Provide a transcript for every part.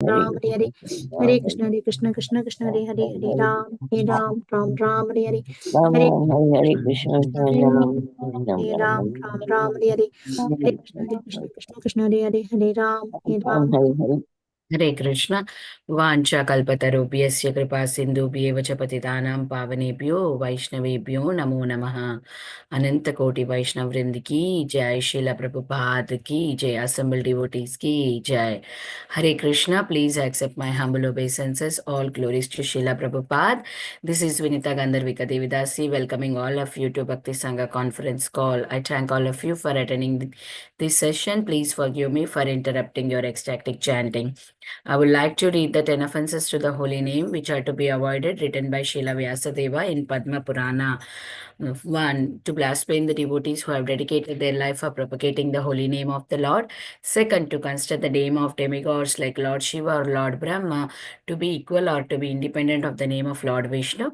Ram Hare Hare, Hare Krishna Krishna Krishna Hare Hare, Hare Ram Ram Hare Hare, Hare Krishna, Hare Ram Hare Hare, Hare Krishna Krishna Hare Hare, Hare Ram Hare Krishna, Vancha Kalpatarubhyasya Kripa Sindhubhyev च पतितानां पावनेभ्यो वैष्णवेभ्यो नमो नमः. Ananta Koti Vaishnav Vrind ki jai, Srila Prabhupada ki jai, assembled devotees ki jai. Hare Krishna, please accept my humble obeisances. All glories to Srila Prabhupada. This is Vinita Gandharvika Devidasi welcoming all of you to Bhakti Sanga conference call. I thank all of you for attending this session. Please forgive me for interrupting your ecstatic chanting. I would like to read the 10 offenses to the holy name which are to be avoided, written by Srila Vyasadeva in Padma Purana. 1. To blaspheme the devotees who have dedicated their life for propagating the holy name of the Lord. 2. To consider the name of demigods like Lord Shiva or Lord Brahma to be equal or to be independent of the name of Lord Vishnu.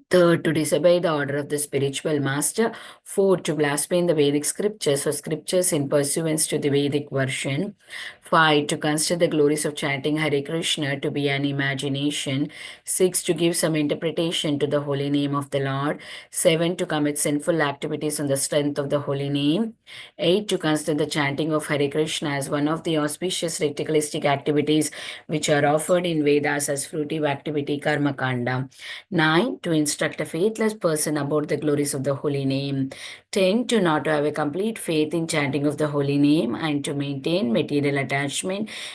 3. To disobey the order of the spiritual master. 4. To blaspheme the Vedic scriptures or scriptures in pursuance to the Vedic version. 5. To consider the glories of chanting Hare Krishna to be an imagination. 6. To give some interpretation to the holy name of the Lord. 7. To commit sinful activities on the strength of the holy name. 8. To consider the chanting of Hare Krishna as one of the auspicious ritualistic activities which are offered in Vedas as fruitive activity Karma Kanda. 9. To instruct a faithless person about the glories of the holy name. 10. To not have a complete faith in chanting of the holy name and to maintain material attachment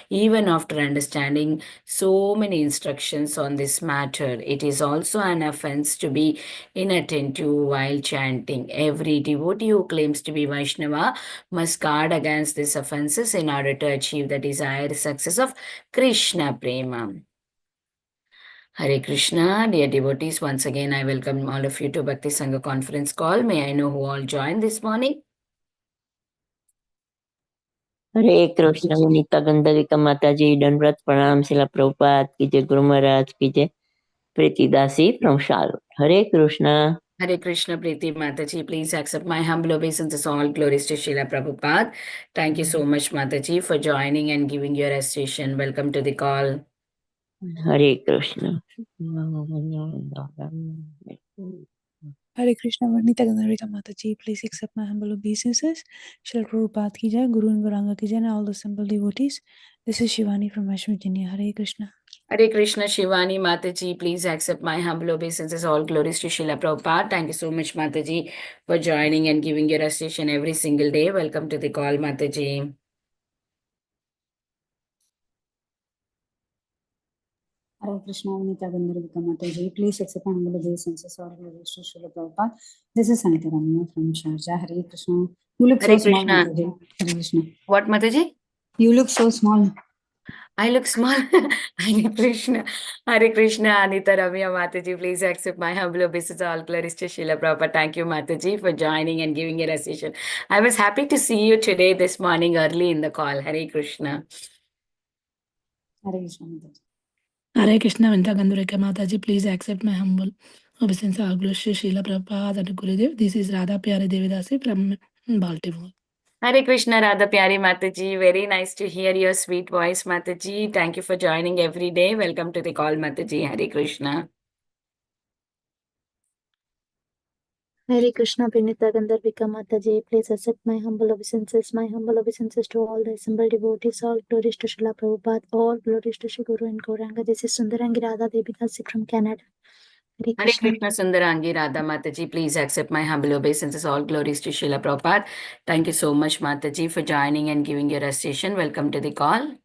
even after understanding so many instructions on this matter. It is also an offense to be inattentive while chanting. Every devotee who claims to be Vaishnava must guard against these offenses in order to achieve the desired success of Krishna Prema. Hare Krishna, dear devotees, once again I welcome all of you to Bhakti Sangha conference call. May I know who all joined this morning? Hare Krishna, Vinita Gandharvika Mataji, Dandavat Pranam, Srila Prabhupada ki jai, Guru Maharaj ki jai, Preeti Dasi from Charlotte. Hare Krishna. Hare Krishna, Preeti Mataji, please accept my humble obeisances. All glories to Srila Prabhupada. Thank you so much, Mataji, for joining and giving your association. Welcome to the call. Hare Krishna. Hare Krishna, Varnita Gandharvika Mataji, please accept my humble obeisances. Srila Prabhupada ki jai, Guru and Gauranga ki jai, and all the simple devotees. This is Shivani from West Virginia. Hare Krishna. Hare Krishna, Shivani Mataji, please accept my humble obeisances. All glories to Srila Prabhupada. Thank you so much, Mataji, for joining and giving your association every single day. Welcome to the call, Mataji. Hare Krishna, Vinita Gandharvika Mataji, please accept my humble obeisances. All glories to Srila Prabhupada. This is Sanitha Ramya from Sharjah. Hare Krishna. You look Hare so small, Krishna. Mataji. Hare Krishna. What, Mataji? You look so small. I look small. Hare Krishna. Hare Krishna, Anita Ramya Mataji, please accept my humble obeisances. All glories to Srila Prabhupada. Thank you, Mataji, for joining and giving your association. I was happy to see you today, this morning, early in the call. Hare Krishna. Hare Krishna, Mataji. Hare Krishna, Vinita Gandharvika Mataji, please accept my humble obeisances. All glories to Srila Prabhupada and Gurudev. This is Radha Pyari Devidasi from Baltimore. Hare Krishna, Radha Pyari Mataji. Very nice to hear your sweet voice, Mataji. Thank you for joining every day. Welcome to the call, Mataji. Hare Krishna. Hare Krishna, Vinita Gandharvika Mataji, please accept my humble obeisances. My humble obeisances to all the assembled devotees. All glories to Srila Prabhupada. All glories to Shri Guru and Gauranga. This is Sundarangi Radha Devidasi from Canada. Hare Hare Krishna. Krishna, Sundarangi Radha Mataji. Please accept my humble obeisances. All glories to Srila Prabhupada. Thank you so much, Mataji, for joining and giving your association. Welcome to the call.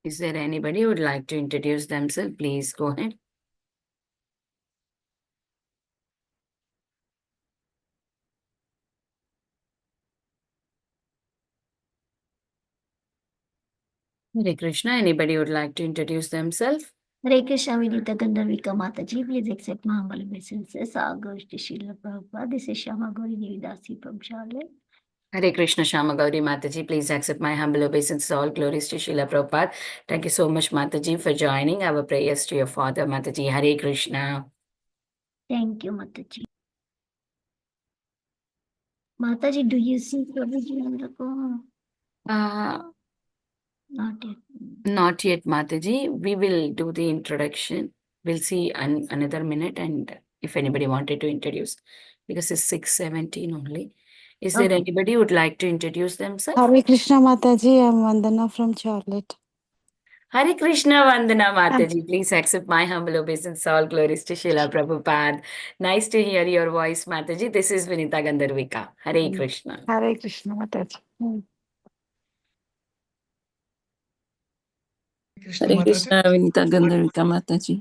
Is there anybody who would like to introduce themselves? Please go ahead. Hare Krishna, anybody would like to introduce themselves? Hare Krishna, Vinita Gandharvika Mataji, please accept my humble obeisances. All glories to Srila Prabhupada. This is Shama Gauri Devidasi from Charlotte. Hare Krishna, Shama Gauri Mataji, please accept my humble obeisances. All glories to Srila Prabhupada. Thank you so much, Mataji, for joining. Our prayers to your father, Mataji. Hare Krishna. Thank you, Mataji. Mataji, do you see Prabhuji on the call? Not yet. Not yet, Mataji. We will do the introduction. We'll see another minute, and if anybody wanted to introduce, because it's 6:17 only. Is there Okay. anybody who would like to introduce themselves? Hare Krishna Mataji, I'm Vandana from Charlotte. Hare Krishna Vandana Mataji. Please accept my humble obeisance. All glories to Srila Prabhupada. Nice to hear your voice, Mataji. This is Vinita Gandharvika. Hare Krishna. Hare Krishna Mataji. Hare Krishna, Vinita Gandharvika Mataji.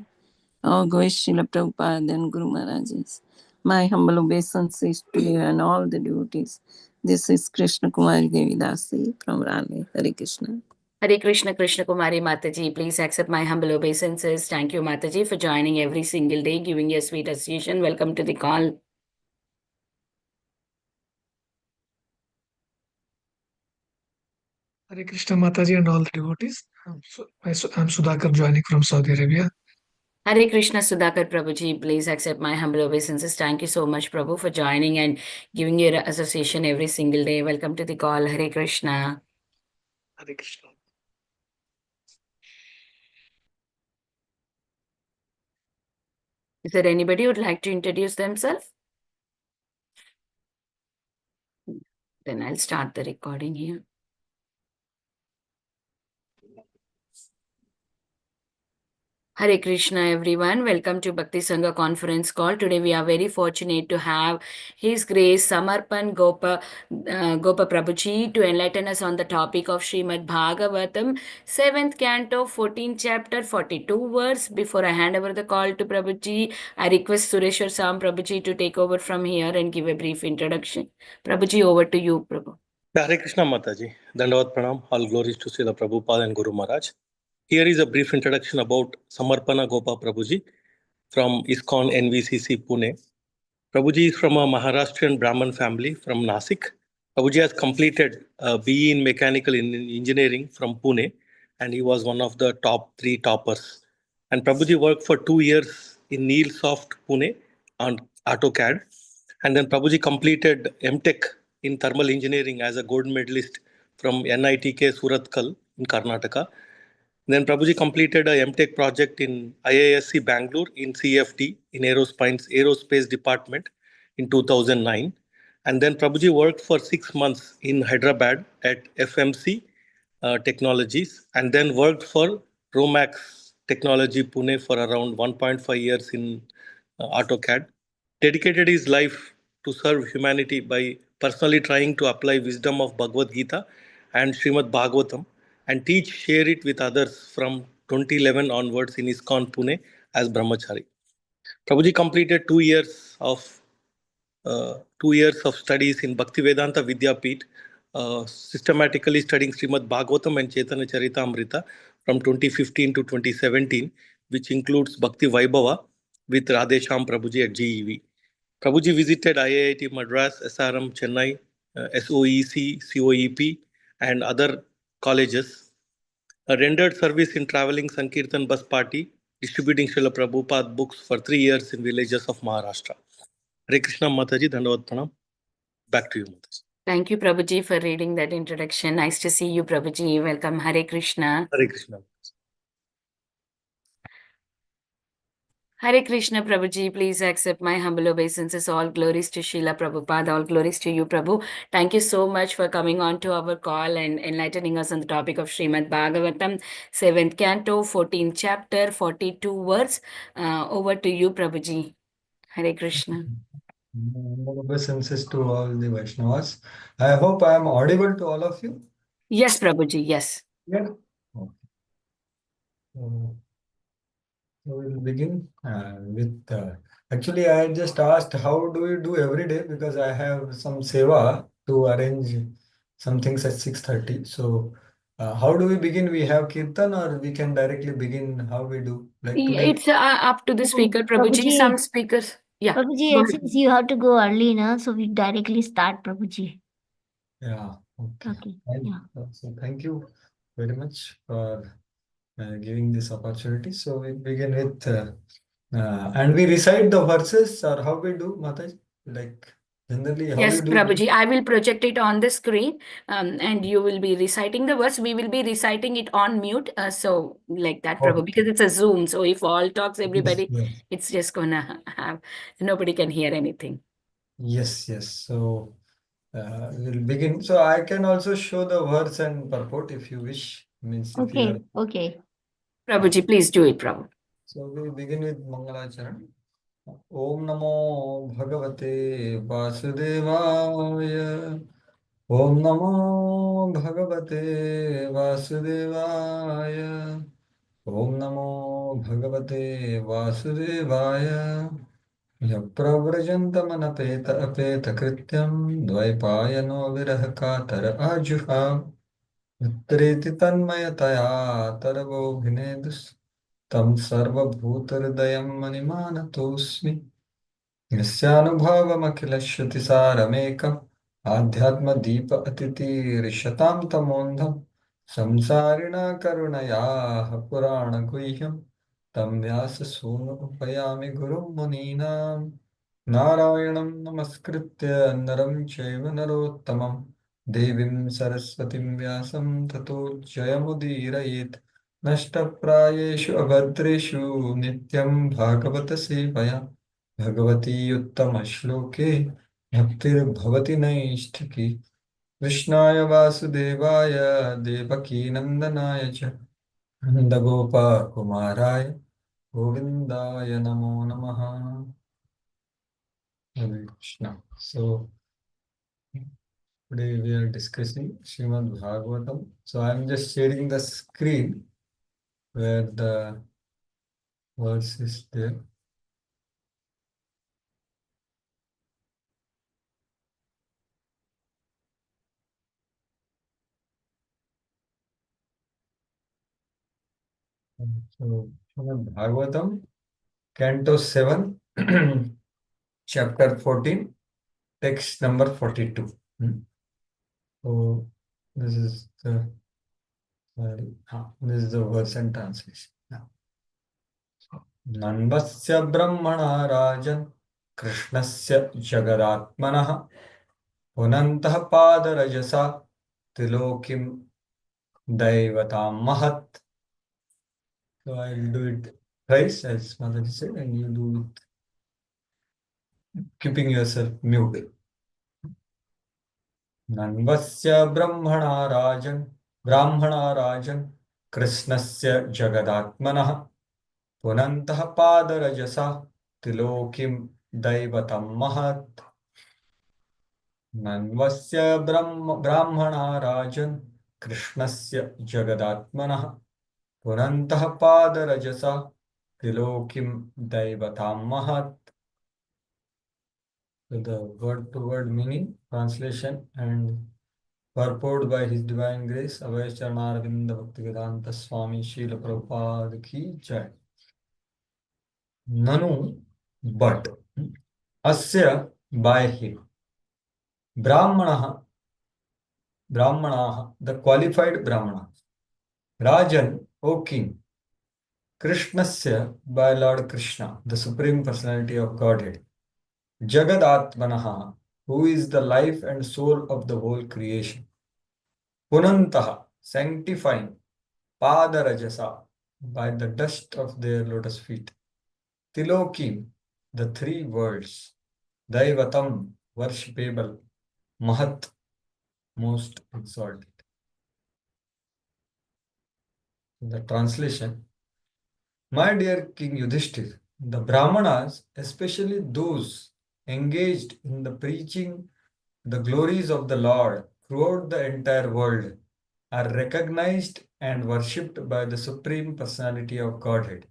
All glories Srila Prabhupada and Guru Maharajas. My humble obeisances to you and all the devotees. This is Krishna Kumari Devi Dasi from Raleigh. Hare Krishna. Hare Krishna, Krishna Kumari Mataji. Please accept my humble obeisances. Thank you, Mataji, for joining every single day, giving your sweet association. Welcome to the call. Hare Krishna Mataji and all the devotees. I'm Sudhakar joining from Saudi Arabia. Hare Krishna Sudhakar Prabhuji, please accept my humble obeisances. Thank you so much, Prabhu, for joining and giving your association every single day. Welcome to the call. Hare Krishna. Hare Krishna. Is there anybody who would like to introduce themselves? Then I'll start the recording here. Hare Krishna, everyone. Welcome to Bhakti Sanga conference call. Today we are very fortunate to have His Grace Samarpan Gopa Prabhuji to enlighten us on the topic of Srimad Bhagavatam, 7th canto, 14th chapter, 42 verse. Before I hand over the call to Prabhuji, I request Sureshwar Sam Prabhuji to take over from here and give a brief introduction. Prabhuji, over to you, Prabhu. Hare Krishna Mataji. Dandavat Pranam. All glories to Srila Prabhupada and Guru Maharaj. Here is a brief introduction about Samarpana Gopa Prabhuji from ISKCON NVCC Pune. Prabhuji is from a Maharashtrian Brahman family from Nasik. Prabhuji has completed a BE in Mechanical Engineering from Pune, and he was one of the top 3 toppers. And Prabhuji worked for 2 years in Neilsoft Pune on AutoCAD. And then Prabhuji completed MTech in Thermal Engineering as a gold medalist from NITK Surathkal in Karnataka. Then Prabhuji completed a MTech project in IISc Bangalore in CFD in Aerospace Department in 2009. And then Prabhuji worked for 6 months in Hyderabad at FMC Technologies, and then worked for Romax Technology Pune for around 1.5 years in AutoCAD. Dedicated his life to serve humanity by personally trying to apply wisdom of Bhagavad Gita and Srimad Bhagavatam and share it with others from 2011 onwards in ISKCON Pune as Brahmachari. Prabhuji completed 2 years of 2 years of studies in Bhaktivedanta Vidyapeeth, systematically studying Srimad Bhagavatam and Chaitanya Charitamrita from 2015 to 2017, which includes Bhakti Vaibhava with Radhesham Prabhuji at GEV. Prabhuji visited IIT Madras, SRM Chennai, SOEC, COEP, and other colleges. Rendered service in traveling Sankirtan bus party, distributing Srila Prabhupada books for 3 years in villages of Maharashtra. Hare Krishna Mataji, Dandavat Pranam. Back to you, Mataji. Thank you, Prabhuji, for reading that introduction. Nice to see you, Prabhuji. Welcome. Hare Krishna. Hare Krishna. Hare Krishna, Prabhuji. Please accept my humble obeisances. All glories to Srila Prabhupada. All glories to you, Prabhu. Thank you so much for coming on to our call and enlightening us on the topic of Srimad Bhagavatam, 7th canto, 14th chapter, 42 verse. Over to you, Prabhuji. Hare Krishna. Obeisances to all the Vaishnavas. I hope I am audible to all of you. Yes, Prabhuji. Yes. Yeah. Okay. So we'll begin with. Actually, I just asked how do we do every day because I have some seva to arrange some things at 6:30. So how do we begin? We have kirtan or we can directly begin how we do? Like today. It's up to the speaker, Prabhuji. Prabhuji. Some speakers. Yeah. Prabhuji, Go it ahead. seems you have to go early now, so we directly start, Prabhuji. Yeah. Okay. Okay. Yeah. So thank you very much for giving this opportunity. So we begin with and we recite the verses or how we do, Mataji? Like Generally, how Yes, you do Prabhuji, I will project it on the screen, and you will be reciting the words. We will be reciting it on mute, so like that, Prabhu, because it's a Zoom. So if all talks, everybody, Yes, it's just gonna have, nobody can hear anything. yes, yes. So we'll begin. So I can also show the words and purport if you wish. Means if you are. Okay, okay. Prabhuji, please do it, Prabhu. So we begin with Mangalacharan. Om Namo Bhagavate Vasudevaya. Om Namo Bhagavate Vasudevaya. Om Namo Bhagavate Vasudevaya. Yapravrajantamanapeta apeta krityam dvaipayano virahakatar ajuha. Utreti tanmayataya tarvobhinedus tam sarvabhutarudayam manimanatosmi. यस्यानुभावमखिलश्रुतिसारमेकम् आध्यात्मदीप अतिथिर्षतां तमोन्धं संसारिणा करुणयाः पुराणगुह्यं तं व्याससूनुपयामि गुरुं मुनीनां नारायणं नमस्कृत्य नरं चैव नरोत्तमं देवीं सरस्वतीं व्यासं ततो जयमुदीरयेत् नष्टप्रायेषु अभद्रेषु नित्यं भागवतसेवया भगवती उत्तमश्लोके भक्तिर्भवति नैष्ठिकी कृष्णाय वासुदेवाय देवकीनन्दनाय च नन्दगोपकुमाराय गोविन्दाय नमो नमः. Hare Krishna. So today we are discussing Srimad Bhagavatam. So I am just sharing the screen where the verse is there. So Srimad Bhagavatam, Canto 7, Chapter 14, text number 42. So this is the verse and translation. Nanvasya brahmana rajan krishnasya jagadatmanah punantah padarajasa tilokim daivatam mahat. So I will do it thrice as Mataji said, and you do it keeping yourself mute. Nanvasya brahmana rajan krishnasya jagadatmanah punantah padarajasa tilokim daivatam mahat. Nanvasya brahmana rajan krishnasya jagadatmanah punantah padarajasa tilokim daivatam mahat. So the word-to-word meaning, translation and purport by His Divine Grace, Abhay Charanarvinda Bhaktivedanta Swami Srila Prabhupada ki jai. Nanu, but, asya, by him, brahmanaha, the qualified brahmana, rajan, O king, krishnasya, by Lord Krishna, the Supreme Personality of Godhead, jagadatmanaha, who is the life and soul of the whole creation, punantaha, sanctifying, padarajasa, by the dust of their lotus feet, tilokim, the three worlds, daivatam, worshipable, mahat, most exalted. The translation: My dear King Yudhishthir, the Brahmanas, especially those engaged in the preaching the glories of the Lord throughout the entire world, are recognized and worshipped by the Supreme Personality of Godhead,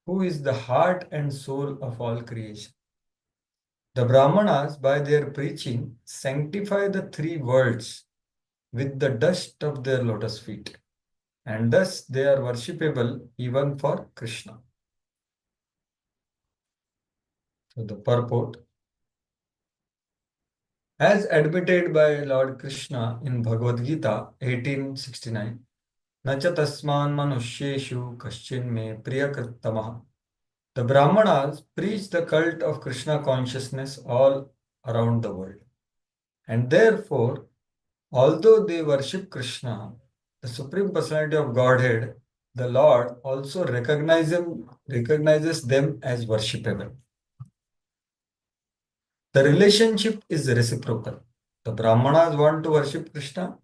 who is the heart and soul of all creation. The Brahmanas, by their preaching, sanctify the three worlds with the dust of their lotus feet, and thus they are worshipable even for Krishna. So the purport: as admitted by Lord Krishna in Bhagavad Gita 18:69, Nacha tasman manusheshu kaschin me priyakrittamah. The Brahmanas preach the cult of Krishna consciousness all around the world. And therefore, although they worship Krishna, the Supreme Personality of Godhead, the Lord, also recognizes them as worshipable. The relationship is reciprocal. The Brahmanas want to worship Krishna,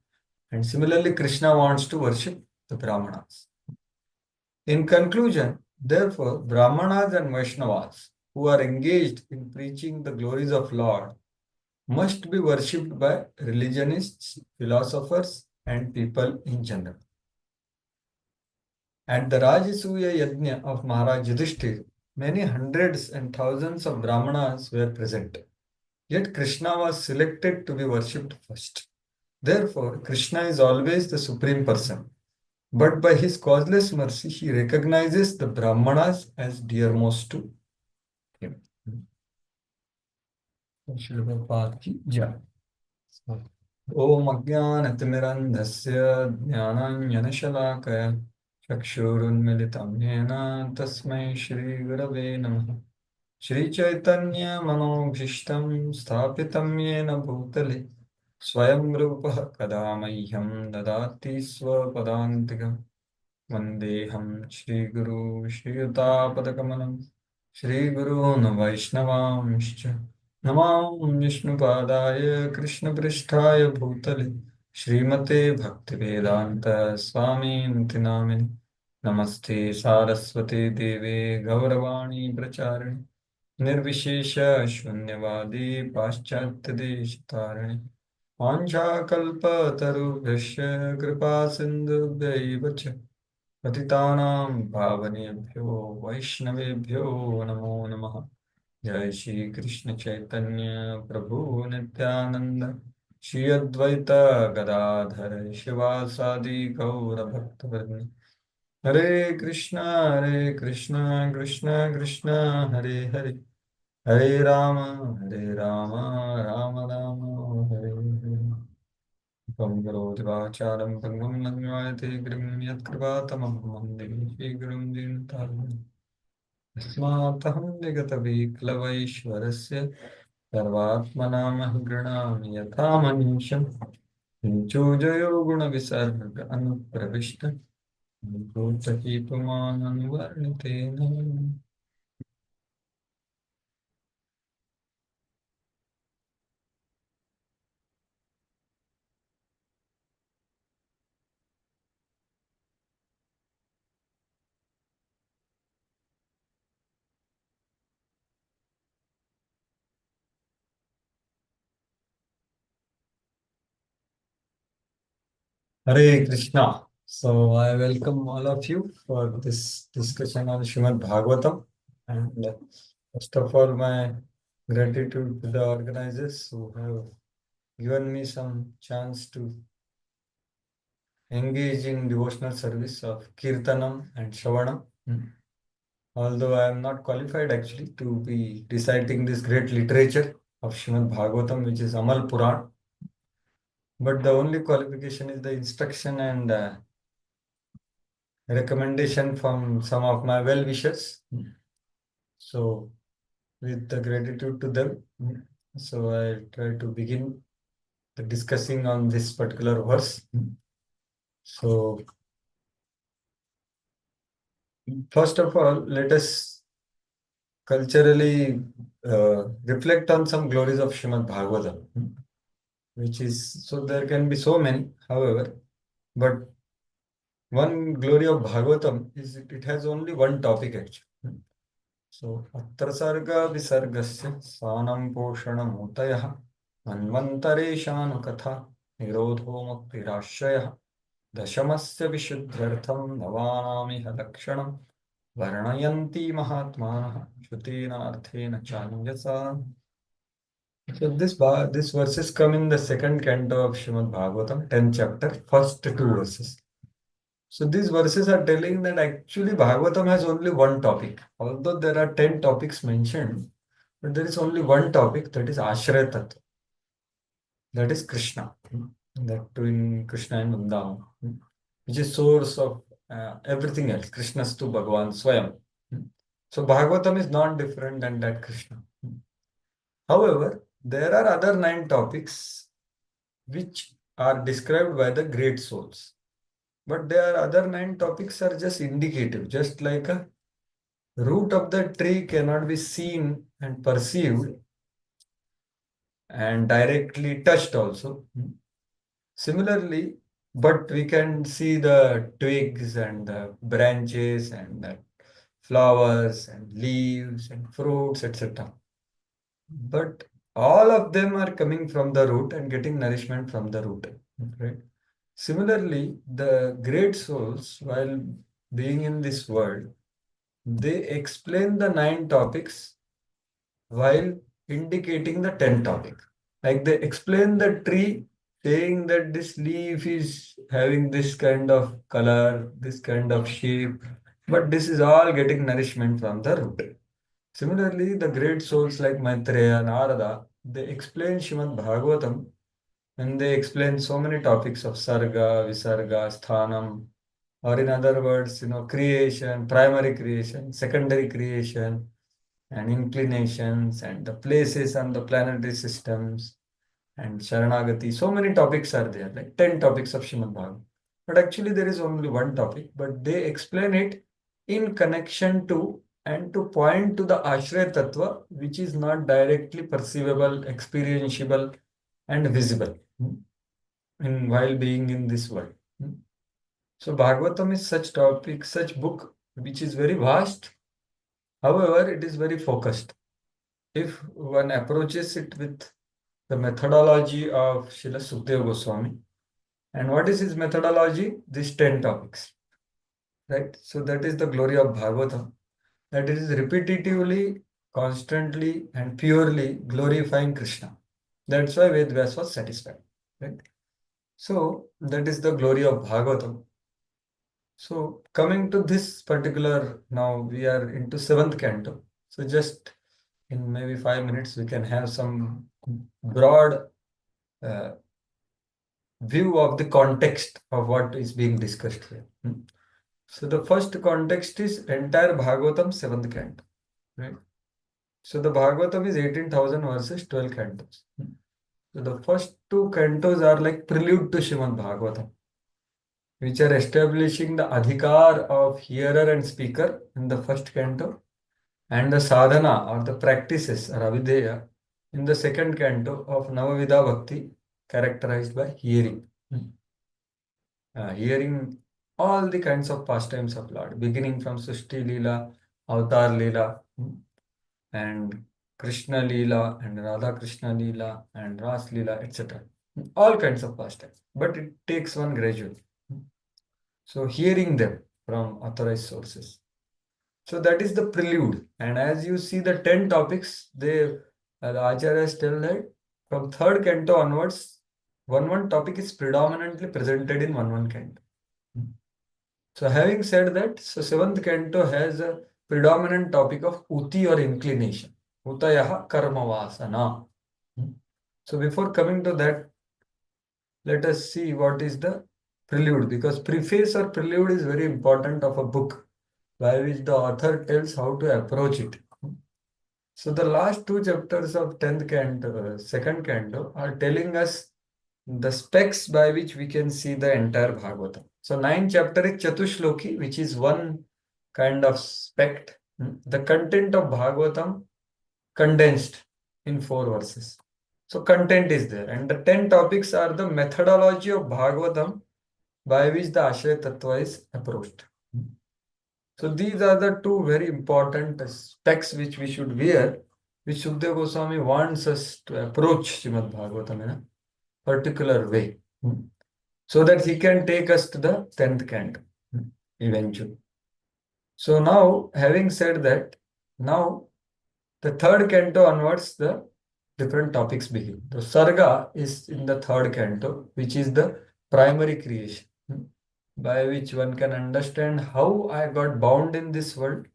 and similarly, Krishna wants to worship the Brahmanas. In conclusion, therefore, Brahmanas and Vaishnavas who are engaged in preaching the glories of Lord must be worshipped by religionists, philosophers, and people in general. At the Rajasuya Yajna of Maharaj Yudhishthir, many hundreds and thousands of Brahmanas were present. Yet Krishna was selected to be worshipped first. Therefore, Krishna is always the Supreme Person. But by his causeless mercy, he recognizes the Brahmanas as dearmost to him. Srila Prabhupada ki jai. Om Ajnanatimirandhasya Jnananjanashalakaya Chakshurunmilitam Yena Tasmai Shri Gurave Namaha Shri Chaitanya Manobhishtam Sthapitam Yena Bhutale Swayam Rupa Kadamahyam Dadati Swapadantikam Vandeham Shri Guru Shri Utapadakamana Shri Guru Vaishnavamscha Namam Vishnupadaya Krishna Pristhaya Bhutale Srimate Bhaktivedanta Swami Namini Namaste Saraswati Deve Gauravani Pracharani Nirvishesha Shunyavadi Paschatyadesh Vanchakalpatarubhyasya Kripa Sindhubhyaivacha Patitanam Pavanebhyo Vaishnavebhyo Namo Namaha Jai Shri Krishna Chaitanya Prabhu Nityananda Shri Advaita Gadadhara Shivasadi Gaura Bhaktavarni Hare Krishna Krishna Krishna Hare Hare Hare Rama Rama Rama Hare Hare Pangalotivacharam Pangam Nanyayate Grim Yatkravatamam Mande Shri Gurum Dintaram Asmataham Nigataviklavaishwarasya Sarvatmanam Granam Yathamanisham Hinchujayo Guna Visarga Anupravishta Bhutakipuman Anuvarnitena. Hare Krishna. So I welcome all of you for this discussion on Srimad Bhagavatam. And first of all, my gratitude to the organizers who have given me some chance to engage in devotional service of Kirtanam and Shravanam. Although I am not qualified actually to be reciting this great literature of Srimad Bhagavatam, which is Amal Puran. But the only qualification is the instruction and recommendation from some of my well-wishers. So with the gratitude to them, so I try to begin the discussing on this particular verse. So first of all, let us culturally reflect on some glories of Srimad Bhagavatam, which is, so there can be so many, however, but one glory of Bhagavatam is it has only one topic actually. So, Atra Sarga Visargasya Sanam Poshanam Utayah Manvantareshanu Katha Nirodho Muktirashrayah Dashamasya Vishuddhyartham Navanamiha Lakshanam Varnayanti Mahatmanah Shrutina Arthena Chanjasa. So this verses come in the second canto of Srimad Bhagavatam, 10th chapter, first two verses. So these verses are telling that actually Bhagavatam has only one topic. Although there are 10 topics mentioned, but there is only one topic, that is Ashraya Tattva. That is Krishna. That too in Krishna and Vrindavan, which is source of everything else. Krishnastu Bhagavan Swayam. So Bhagavatam is not different than that Krishna. However, there are other 9 topics which are described by the great souls. But there are other 9 topics are just indicative, just like a root of the tree cannot be seen and perceived and directly touched also. Similarly, but we can see the twigs and the branches and the flowers and leaves and fruits, etc. But all of them are coming from the root and getting nourishment from the root. Right? Similarly, the great souls, while being in this world, they explain the 9 topics while indicating the 10 topic. Like they explain the tree, saying that this leaf is having this kind of color, this kind of shape, but this is all getting nourishment from the root. Similarly, the great souls like Maitreya, Narada, they explain Srimad Bhagavatam and they explain so many topics of Sarga, Visarga, Sthanam, or in other words, creation, primary creation, secondary creation, and inclinations, and the places on the planetary systems, and Sharanagati. So many topics are there, like 10 topics of Srimad Bhagavatam. But actually, there is only one topic, but they explain it in connection to and to point to the Ashraya Tattva, which is not directly perceivable, experientiable, and visible while being in this world. So Bhagavatam is such topic, such book, which is very vast. However, it is very focused. If one approaches it with the methodology of Srila Sukadeva Goswami, and what is his methodology? These 10 topics, right? So that is the glory of Bhagavatam, that it is repetitively, constantly, and purely glorifying Krishna. That's why Ved Vyas was satisfied, right? So that is the glory of Bhagavatam. So coming to this particular, now we are into 7th canto. So just in maybe 5 minutes, we can have some broad view of the context of what is being discussed here. So the first context is entire Bhagavatam 7th canto, right? So the Bhagavatam is 18,000 verses, 12 cantos. So the first 2 cantos are like prelude to Srimad Bhagavatam, which are establishing the adhikar of hearer and speaker in the first canto, and the sadhana or the practices or avideya in the second canto of Navavidha Bhakti, characterized by hearing. Hearing all the kinds of pastimes of Lord, beginning from Sushti Leela, Avatar Leela, and Krishna Leela, and Radha Krishna Leela, and Ras Leela, etc. All kinds of pastimes, but it takes one gradually. So hearing them from authorized sources. So that is the prelude. And as you see the 10 topics, the Acharyas tell that from 3rd canto onwards, one topic is predominantly presented in one canto. So having said that, so 7th canto has a predominant topic of uti or inclination. Utayaha karma vasana. So before coming to that, let us see what is the prelude, because preface or prelude is very important of a book by which the author tells how to approach it. So the last 2 chapters of 10th canto, 2nd canto are telling us the specs by which we can see the entire Bhagavatam. So 9th chapter is Chatushloki, which is one kind of spec. The content of Bhagavatam condensed in 4 verses. So content is there, and the 10 topics are the methodology of Bhagavatam by which the Ashraya Tattva is approached. So these are the 2 very important specs which we should wear, which Sukadeva Goswami wants us to approach Srimad Bhagavatam in a particular way, so that he can take us to the 10th canto eventually. So now, having said that, now the 3rd canto onwards, the different topics begin. The Sarga is in the 3rd canto, which is the primary creation, by which one can understand how I got bound in this world,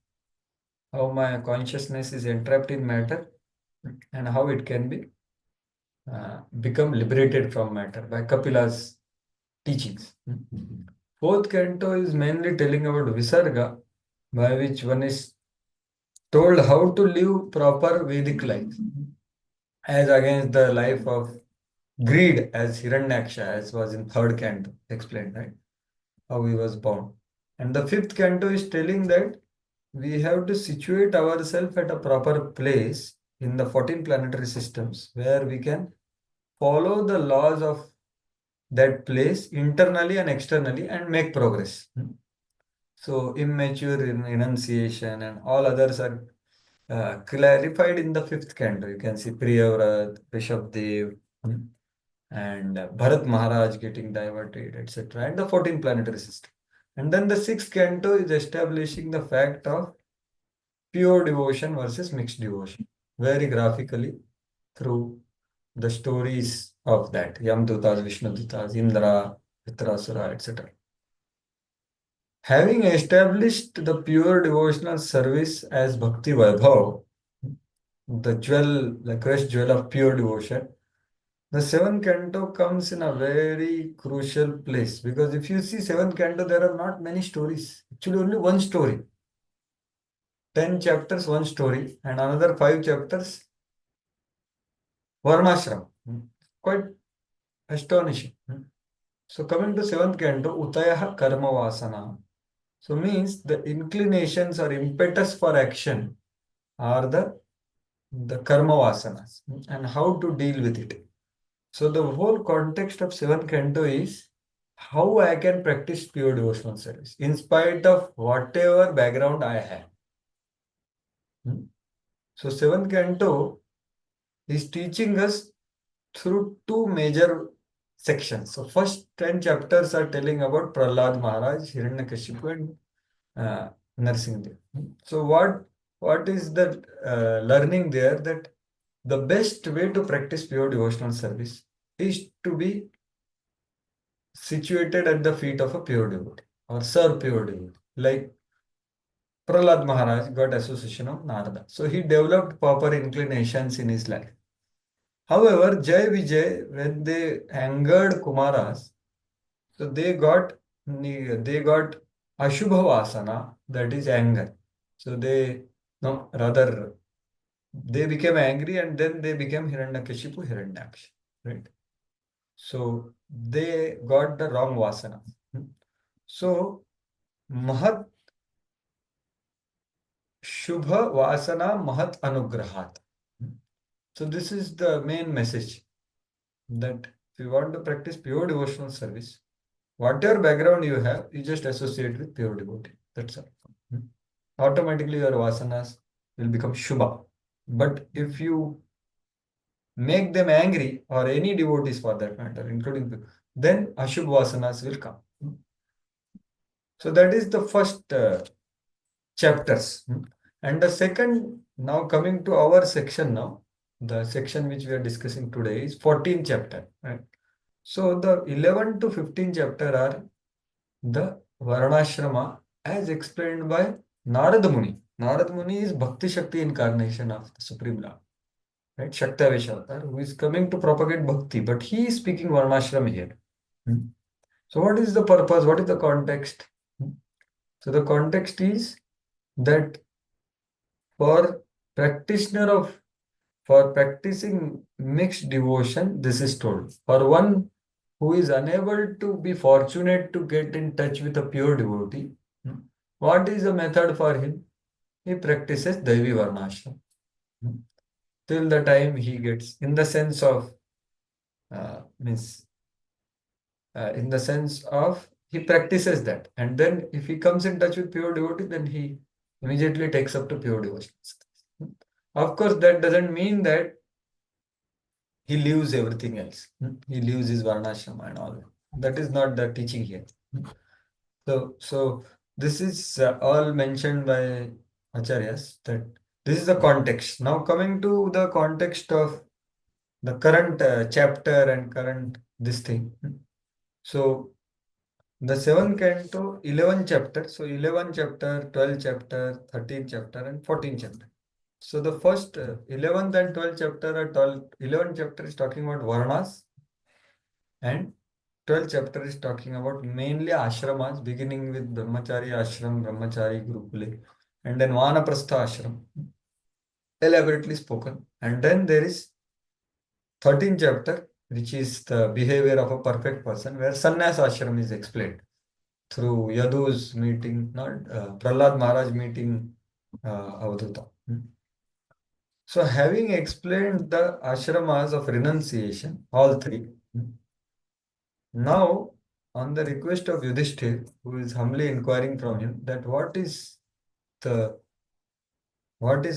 how my consciousness is entrapped in matter, and how it can be become liberated from matter by Kapila's teachings. 4th canto is mainly telling about Visarga, by which one is told how to live proper Vedic life. as against the life of greed as Hiranyaksha, as was in third canto explained, right? How he was born. And the fifth canto is telling that we have to situate ourselves at a proper place in the 14 planetary systems where we can follow the laws of that place internally and externally and make progress. So immature enunciation and all others are clarified in the fifth canto. You can see Priyavrat, Rishabdev, and Bharat Maharaj getting diverted, etc. And the 14 planetary system. And then the sixth canto is establishing the fact of pure devotion versus mixed devotion, very graphically through the stories of that Yamdutas, Vishnudutas, Indra, Vitrasura, etc. Having established the pure devotional service as Bhakti Vaibhav, the jewel, the crest jewel of pure devotion, the seventh canto comes in a very crucial place, because if you see seventh canto, there are not many stories. Actually, only one story. 10 chapters, one story, and another 5 chapters, Varnashram. Quite astonishing. So coming to seventh canto, Utayaha Karma Vasana. So means the inclinations or impetus for action are the karma vasanas and how to deal with it. So the whole context of seventh canto is how I can practice pure devotional service in spite of whatever background I have. So seventh canto is teaching us through two major sections. So first 10 chapters are telling about Prahlad Maharaj, Hiranyakashipu and Narsimha. So what is the learning there, that the best way to practice pure devotional service is to be situated at the feet of a pure devotee or serve pure devotee. Like Prahlad Maharaj got association of Narada. So he developed proper inclinations in his life. However, Jai Vijay, when they angered Kumaras, so they got Ashubha Vasana, that is anger. So they became angry and then they became Hiranyakashipu, Hiranyaksha, right? So they got the wrong vasana. So Mahat Shubha Vasana Mahat Anugrahat. So this is the main message, that if you want to practice pure devotional service, whatever background you have, you just associate with pure devotee. That's all. Automatically your vasanas will become Shubha. But if you make them angry, or any devotees for that matter, including, then Ashubha vasanas will come. So that is the first chapters. And the second, now coming to our section now, the section which we are discussing today is 14th chapter. Right? So the 11 to 15 chapter are the Varnashrama as explained by Narada Muni. Narada Muni is Bhakti Shakti incarnation of the Supreme Lord. Right? Shaktavesh Avatar, who is coming to propagate Bhakti, but he is speaking Varnashrama here. So what is the purpose? What is the context? So the context is that for practicing mixed devotion, this is told. For one who is unable to be fortunate to get in touch with a pure devotee, what is the method for him? He practices Daivi Varnashram till the time he gets, in the sense of he practices that, and then if he comes in touch with pure devotee, then he immediately takes up to pure devotion. Of course, that doesn't mean that he leaves everything else. He leaves his varnashrama and all that. That is not the teaching here. So this is all mentioned by Acharyas, that this is the context. Now coming to the context of the current chapter and current this thing. So the 7th canto, 11 chapter. So 11 chapter, 12 chapter, 13 chapter and 14 chapter. So the first 11th and 12th chapter, 11th chapter is talking about Varnas, and 12th chapter is talking about mainly ashramas, beginning with Brahmachari ashram, Brahmachari Gurukule, and then Vanaprastha ashram, elaborately spoken. And then there is 13th chapter, which is the behavior of a perfect person, where sannyas ashram is explained through Yadu's meeting, not Prahlad Maharaj meeting Avadhuta. So having explained the ashramas of renunciation, all three, now on the request of Yudhishthir, who is humbly inquiring from him that what is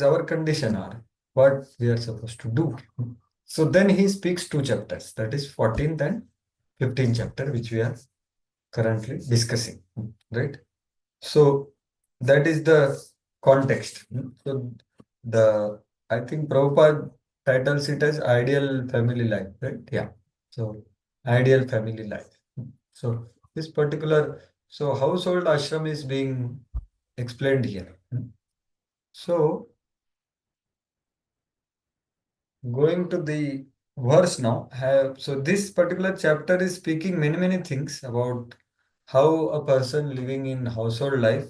our condition or what we are supposed to do. So then he speaks 2 chapters, that is 14th and 15th chapter, which we are currently discussing, right? So that is the context. So I think Prabhupada titles it as ideal family life, right? Yeah. So ideal family life. So this particular, so household ashram is being explained here. So going to the verse now, so this particular chapter is speaking many things about how a person living in household life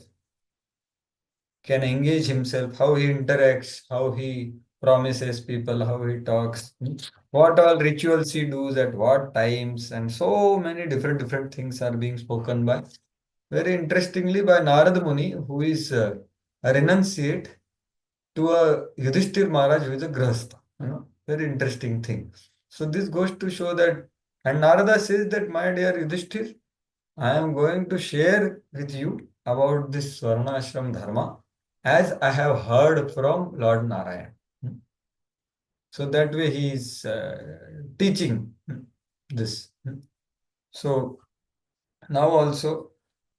can engage himself, how he interacts, how he promises people, how he talks, what all rituals he does at what times, and so many different things are being spoken by. Very interestingly, by Narad Muni, who is a renunciate, to a Yudhishthir Maharaj, who is a Grahastha. Very interesting thing. So this goes to show that, and Narada says that, my dear Yudhishthir, I am going to share with you about this Varnashram Dharma as I have heard from Lord Narayan. So that way he is teaching this. So now also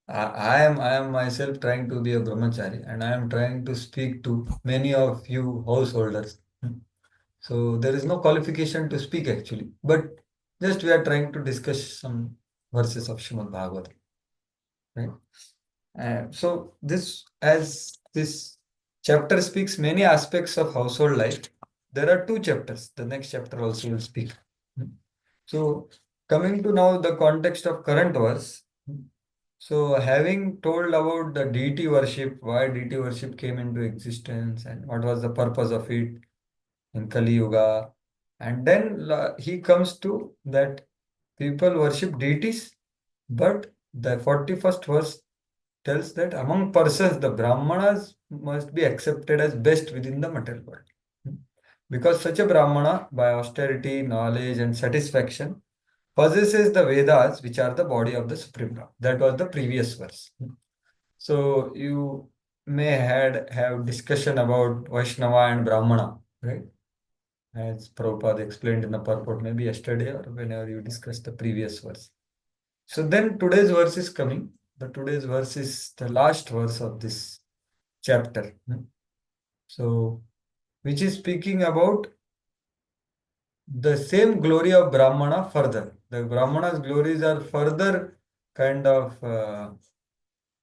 I am myself trying to be a brahmachari, and I am trying to speak to many of you householders. So there is no qualification to speak actually, but just we are trying to discuss some verses of Srimad Bhagavatam. Right? So as this chapter speaks many aspects of household life, there are 2 chapters. The next chapter also will speak. So coming to now the context of current verse. So having told about the deity worship, why deity worship came into existence and what was the purpose of it in Kali Yuga, and then he comes to that people worship deities, but the 41st verse tells that among persons, the Brahmanas must be accepted as best within the material world. Because such a Brahmana, by austerity, knowledge, and satisfaction, possesses the Vedas, which are the body of the Supreme Lord. That was the previous verse. So you may have discussion about Vaishnava and Brahmana, right? As Prabhupada explained in the purport, maybe yesterday or whenever you discussed the previous verse. So then today's verse is coming. The today's verse is the last verse of this chapter. So, which is speaking about the same glory of Brahmana further. The Brahmana's glories are further kind of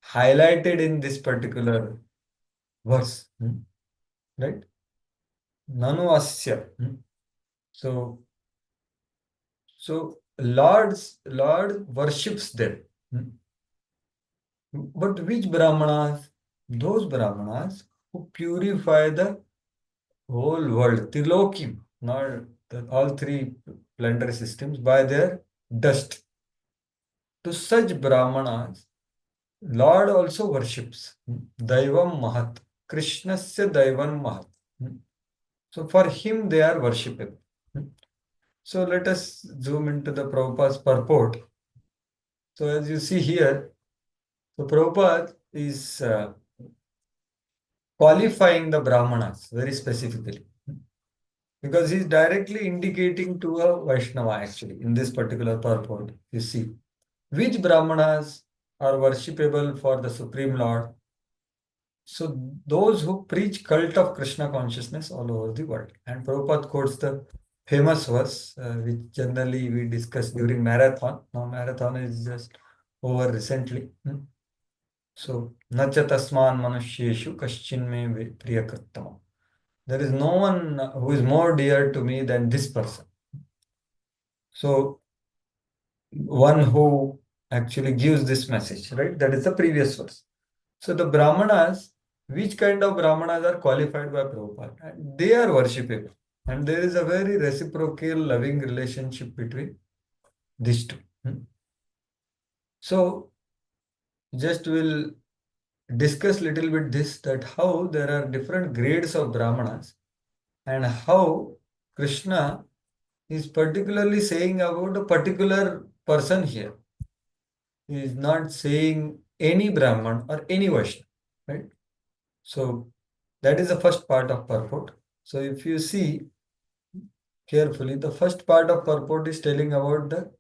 highlighted in this particular verse. Right? Nanu asya. So Lord worships them. But which Brahmanas? Those Brahmanas who purify the whole world, Trilokim, not all 3 planetary systems, by their dust. To such Brahmanas, Lord also worships. Daivam Mahat. Krishnasya Daivam Mahat. So for him they are worshipable. So let us zoom into the Prabhupada's purport. So as you see here, so Prabhupada is qualifying the Brahmanas very specifically, because he is directly indicating to a Vaishnava actually in this particular purport. You see, which Brahmanas are worshipable for the Supreme Lord? So those who preach cult of Krishna consciousness all over the world. And Prabhupada quotes the famous verse, which generally we discuss during marathon. Now marathon is just over recently. So, Nacha tasman manushyeshu kaschin me priyakrittama. There is no one who is more dear to me than this person. So, one who actually gives this message, right? That is the previous verse. So, the Brahmanas, which kind of Brahmanas are qualified by Prabhupada? They are worshipable. And there is a very reciprocal, loving relationship between these two. So, just will discuss little bit this, that how there are different grades of Brahmanas and how Krishna is particularly saying about a particular person here. He is not saying any Brahman or any Vaishnava, right? So that is the first part of purport. So if you see carefully, the first part of purport is telling about the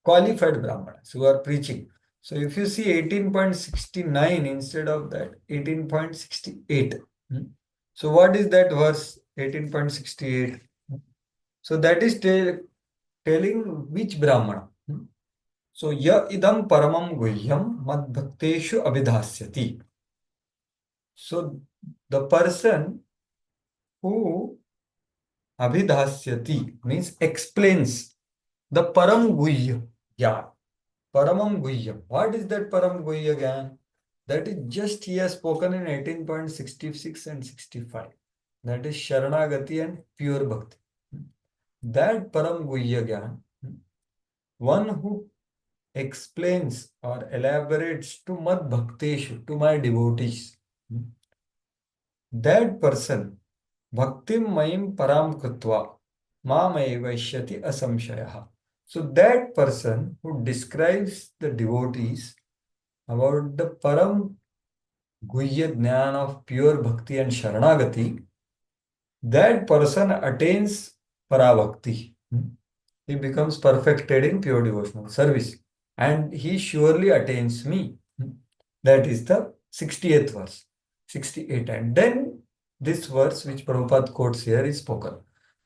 qualified Brahmanas who are preaching. So if you see 18.69 instead of that 18.68. So what is that verse 18.68? So that is telling which Brahmana. So ya idam paramam guhyam mad bhakteshu abhidhasyati. So the person who abhidhasyati means explains the param guhya. Yeah, paramam guhya. What is that param guhya again? That is just he has spoken in 18.66 and 65. That is Sharanagati and pure bhakti. That param guhya gyan, one who explains or elaborates to mad bhakteshu, to my devotees. That person, bhaktim mayim param kritva, mamai vaishyati asamshayaha. So that person who describes the devotees about the param guhya jnana of pure bhakti and sharanagati, that person attains parabhakti. He becomes perfected in pure devotional service. And he surely attains me. That is the 68th verse. 68. And then this verse which Prabhupada quotes here is spoken.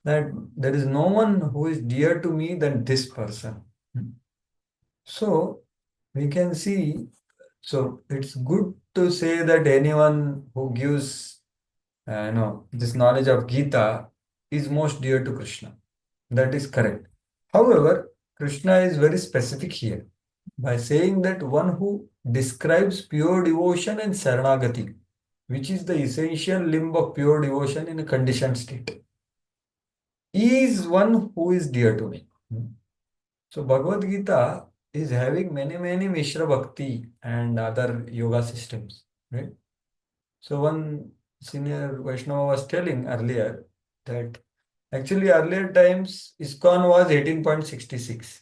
That there is no one who is dear to me than this person. So we can see, so it's good to say that anyone who gives this knowledge of Gita is most dear to Krishna. That is correct. However, Krishna is very specific here by saying that one who describes pure devotion and Saranagati, which is the essential limb of pure devotion in a conditioned state, is one who is dear to me. So Bhagavad Gita is having many Mishra Bhakti and other yoga systems, right? So one senior Vaishnava was telling earlier that actually earlier times ISKCON was 18.66.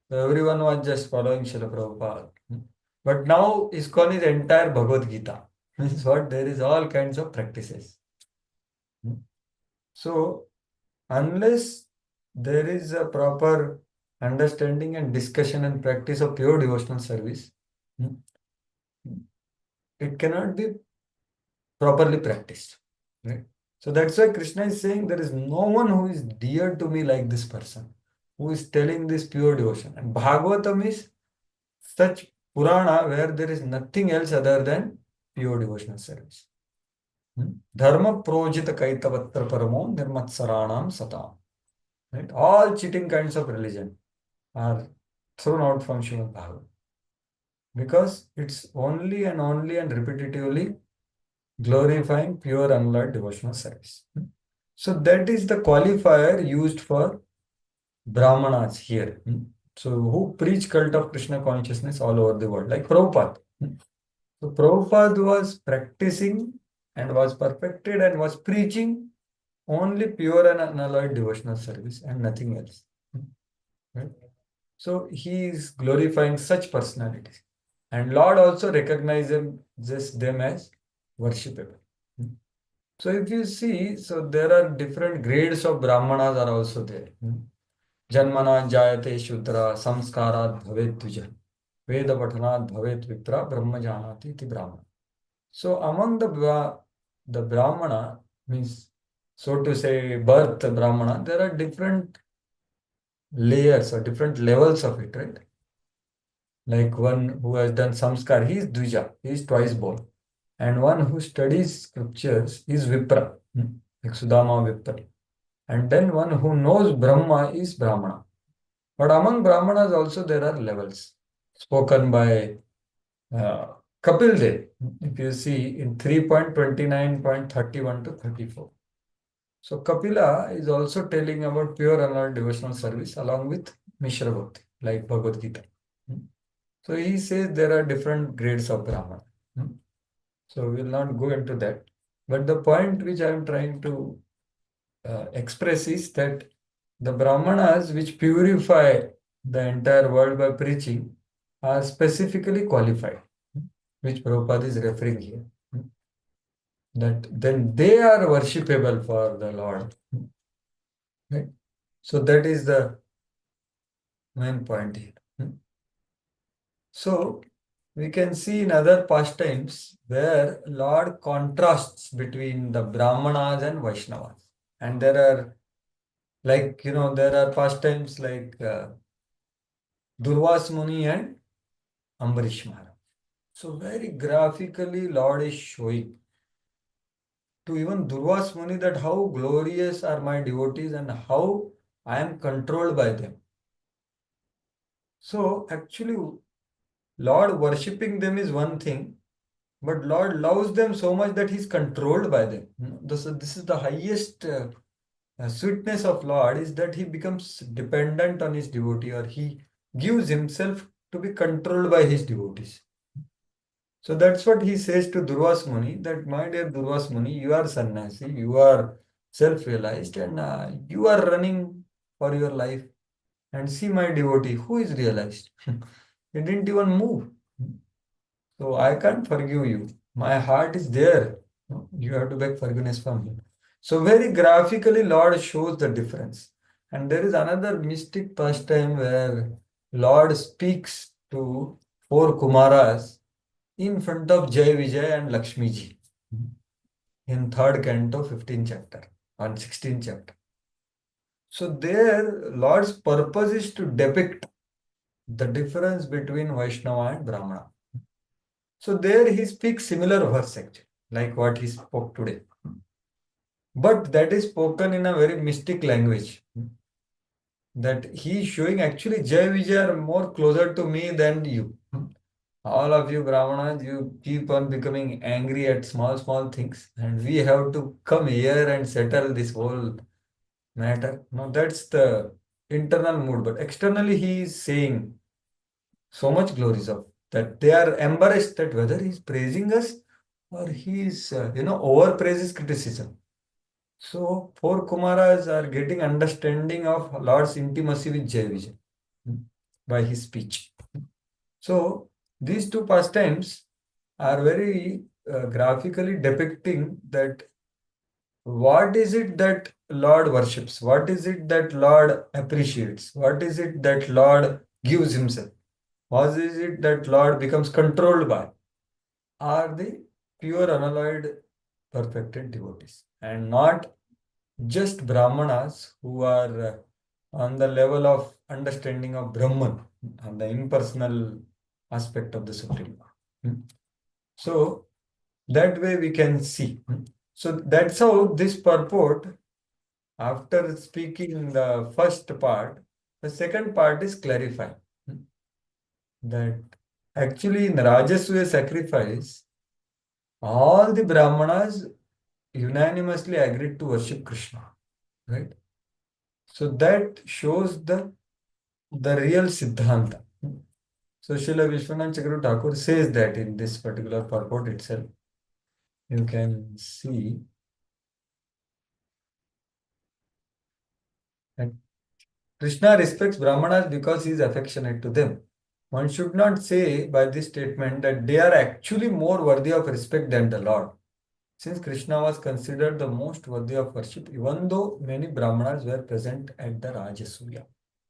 So everyone was just following Srila Prabhupada. But now ISKCON is entire Bhagavad Gita. Means what? There is all kinds of practices. So unless there is a proper understanding and discussion and practice of pure devotional service, it cannot be properly practiced. Right? So that's why Krishna is saying there is no one who is dear to me like this person, who is telling this pure devotion. And Bhagavatam is such Purana where there is nothing else other than pure devotional service. Dharma projita kaitavatra paramo nirmatsaranam satam. Right? All cheating kinds of religion are thrown out from Srimad Bhagavatam. Because it's only and repetitively glorifying pure unalloyed devotional service. So that is the qualifier used for Brahmanas here. So who preach cult of Krishna consciousness all over the world, like Prabhupada. So Prabhupada was practicing and was perfected and was preaching only pure and unalloyed devotional service and nothing else. Right? So he is glorifying such personalities. And Lord also recognizes them as worshipable. So if you see, so there are different grades of Brahmanas are also there. Janmana jayate shudra samskarat bhavet dvija veda pathanat bhavet vipra brahma janati iti brahmana. So among the Brahmana, means so to say birth Brahmana, there are different layers or different levels of it, right? Like one who has done samskar, he is dvija, he is twice born. And one who studies scriptures is Vipra, like Sudama Vipra. And then one who knows Brahma is Brahmana. But among Brahmanas also there are levels spoken by Kapil Dev. If you see in 3.29.31 to 34. So Kapila is also telling about pure and devotional service along with Mishra Bhakti, like Bhagavad Gita. So he says there are different grades of Brahmana. So we will not go into that. But the point which I am trying to express is that the Brahmanas which purify the entire world by preaching are specifically qualified, which Prabhupada is referring here. That then they are worshipable for the Lord. Right? So that is the main point here. So we can see in other pastimes where Lord contrasts between the Brahmanas and Vaishnavas. And there are, like, there are pastimes like Durvas Muni and Ambarish Maharaj. So very graphically Lord is showing to even Durvas Muni that how glorious are my devotees and how I am controlled by them. So actually Lord worshipping them is one thing, but Lord loves them so much that he's controlled by them. This is the highest sweetness of Lord, is that he becomes dependent on his devotee, or he gives himself to be controlled by his devotees. So that's what he says to Durvas Muni, that my dear Durvas Muni, you are sannyasi, you are self-realized, and you are running for your life. And see my devotee, who is realized? He didn't even move. So I can't forgive you. My heart is there. You have to beg forgiveness from him. So very graphically, Lord shows the difference. And there is another mystic pastime where Lord speaks to 4 Kumaras in front of Jai Vijay and Lakshmi ji in 3rd canto, 15th chapter, on 16th chapter. So there, Lord's purpose is to depict the difference between Vaishnava and Brahmana. So there he speaks similar verse actually, like what he spoke today. But that is spoken in a very mystic language. That he is showing actually Jai Vijay are more closer to me than you. All of you Brahmanas, you keep on becoming angry at small things, and we have to come here and settle this whole matter. Now that's the internal mood, but externally he is saying so much glories of that they are embarrassed that whether he is praising us or he is, over praises criticism. So 4 Kumaras are getting understanding of Lord's intimacy with Jai Vijay by his speech. So these two pastimes are very graphically depicting that what is it that Lord worships, what is it that Lord appreciates, what is it that Lord gives himself, what is it that Lord becomes controlled by, are the pure unalloyed perfected devotees, and not just Brahmanas who are on the level of understanding of Brahman, on the impersonal aspect of the Supreme Lord. So that way we can see. So that's how this purport, after speaking the first part, the second part is clarifying that actually in Rajasuya sacrifice, all the Brahmanas unanimously agreed to worship Krishna, right? So that shows the real Siddhanta. So Srila Vishwanath Chakravarti Thakur says that in this particular purport itself. You can see that Krishna respects Brahmanas because he is affectionate to them. One should not say by this statement that they are actually more worthy of respect than the Lord, since Krishna was considered the most worthy of worship, even though many Brahmanas were present at the Rajasuya.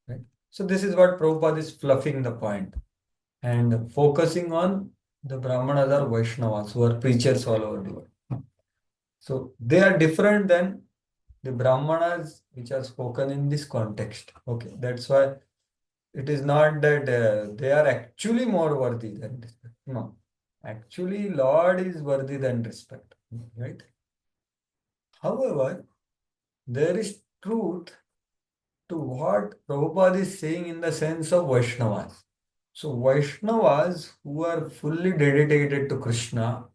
Right? So this is what Prabhupada is fluffing the point and focusing on the Brahmanas or Vaishnavas who are preachers all over the world. So they are different than the Brahmanas which are spoken in this context. Okay, that's why it is not that they are actually more worthy than respect. No, actually Lord is worthy than respect, right? However, there is truth to what Prabhupada is saying in the sense of Vaishnavas. So Vaishnavas who are fully dedicated to Krishna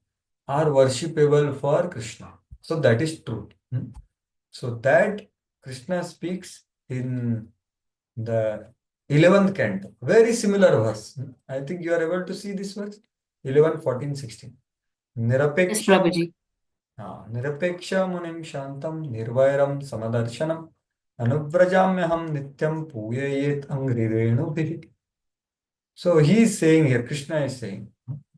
are worshipable for Krishna. So that is true. So that Krishna speaks in the 11th canto. Very similar verse. I think you are able to see this verse. 11, 14, 16. Yes, Nirapeksha Prabhuji. Nirapeksha munim shantam nirvairam samadarshanam anuvrajamyaham nityam puyayet angrirenu. So he is saying here, Krishna is saying,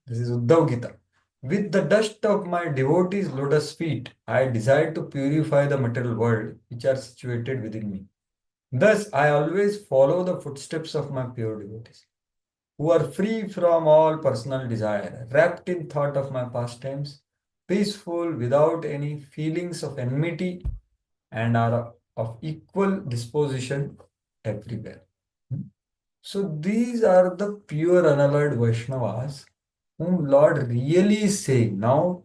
this is Uddhav Gita. With the dust of my devotees' lotus feet, I desire to purify the material world which are situated within me. Thus, I always follow the footsteps of my pure devotees, who are free from all personal desire, wrapped in thought of my pastimes, peaceful without any feelings of enmity, and are of equal disposition everywhere. So these are the pure unalloyed Vaishnavas whom Lord really is saying. Now,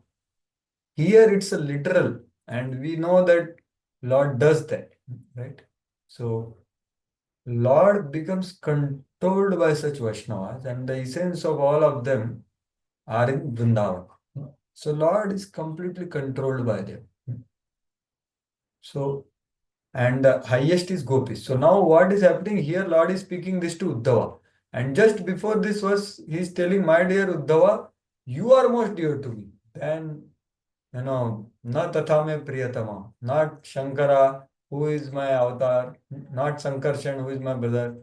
here it's a literal, and we know that Lord does that, right? So Lord becomes controlled by such Vaishnavas, and the essence of all of them are in Vrindavan. So Lord is completely controlled by them. So, and highest is gopis. So now what is happening here? Lord is speaking this to Uddhava. And just before this verse, he is telling, my dear Uddhava, you are most dear to me. Then, not Tathame Priyatama, not Shankara, who is my avatar, not Sankarshan, who is my brother,